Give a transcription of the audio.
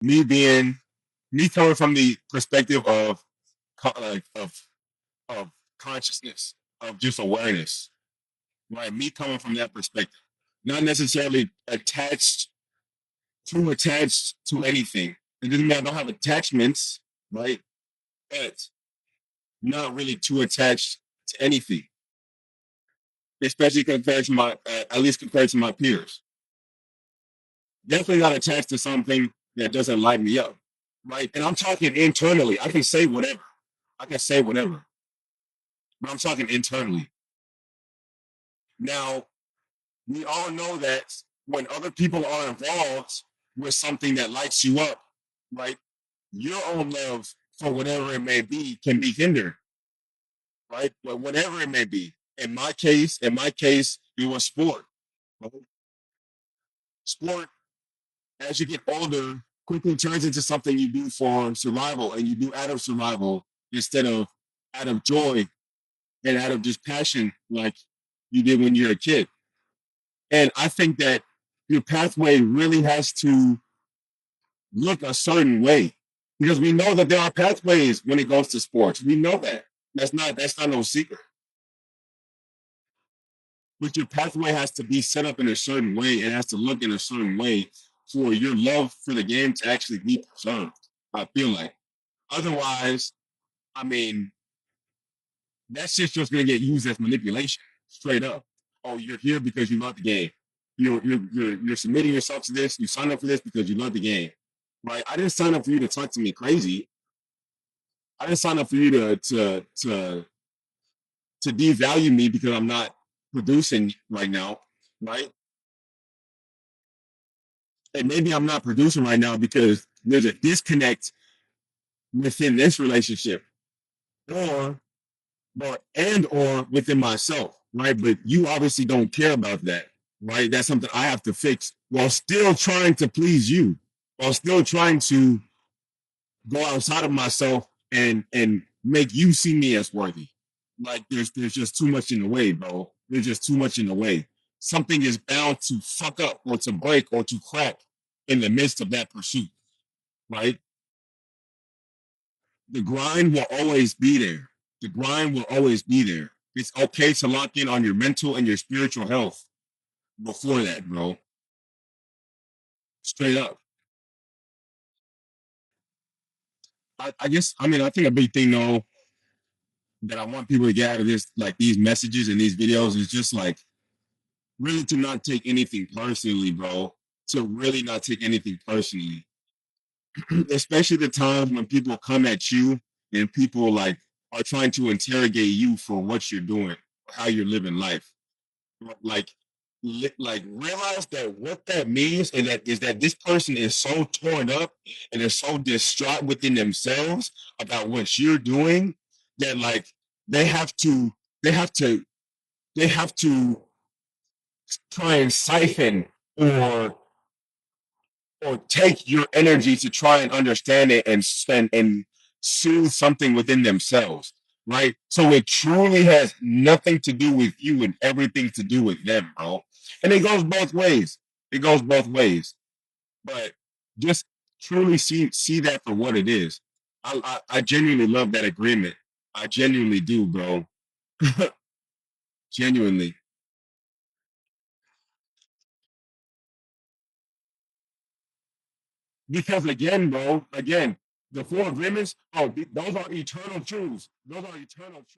me being me coming from the perspective of like of consciousness, of just awareness, right? Me coming from that perspective, not necessarily attached to anything. It doesn't mean I don't have attachments, right? But not really too attached to anything, especially compared to at least compared to my peers. Definitely not attached to something that doesn't light me up, right? And I'm talking internally. I can say whatever. I can say whatever, but I'm talking internally. Now, we all know that when other people are involved with something that lights you up, right, your own love for whatever it may be can be hindered, right? But whatever it may be. In my case, it was sport. Right? Sport, as you get older, quickly turns into something you do for survival, and you do out of survival instead of out of joy and out of just passion, like you did when you're a kid. And I think that your pathway really has to look a certain way because we know that there are pathways when it goes to sports. We know that. That's not no secret. But your pathway has to be set up in a certain way. It has to look in a certain way for your love for the game to actually be preserved. I feel like. Otherwise, I mean, that shit's just gonna get used as manipulation, straight up. Oh, you're here because you love the game. You're submitting yourself to this. You signed up for this because you love the game, right? I didn't sign up for you to talk to me crazy. I didn't sign up for you to devalue me because I'm not producing right now, right? And maybe I'm not producing right now because there's a disconnect within this relationship, or or within myself, right? But you obviously don't care about that, right? That's something I have to fix while still trying to please you, while still trying to go outside of myself and make you see me as worthy. Like there's just too much in the way, bro. There's just too much in the way. Something is bound to fuck up or to break or to crack in the midst of that pursuit, right? The grind will always be there. The grind will always be there. It's okay to lock in on your mental and your spiritual health before that, bro. Straight up. I guess I mean I think a big thing though that I want people to get out of this, like these messages and these videos, is just like really to not take anything personally, bro. To really not take anything personally. Especially the times when people come at you and people like are trying to interrogate you for what you're doing, how you're living life. Like like realize that what that means is that this person is so torn up and is so distraught within themselves about what you're doing that like they have to they have to they have to try and siphon or take your energy to try and understand it and spend and soothe something within themselves, right? So it truly has nothing to do with you and everything to do with them, bro. And it goes both ways. It goes both ways. But just truly see that for what it is. I genuinely love that agreement. I genuinely do, bro. Genuinely. Because again, bro, again, the four agreements, oh, those are eternal truths. Those are eternal truths.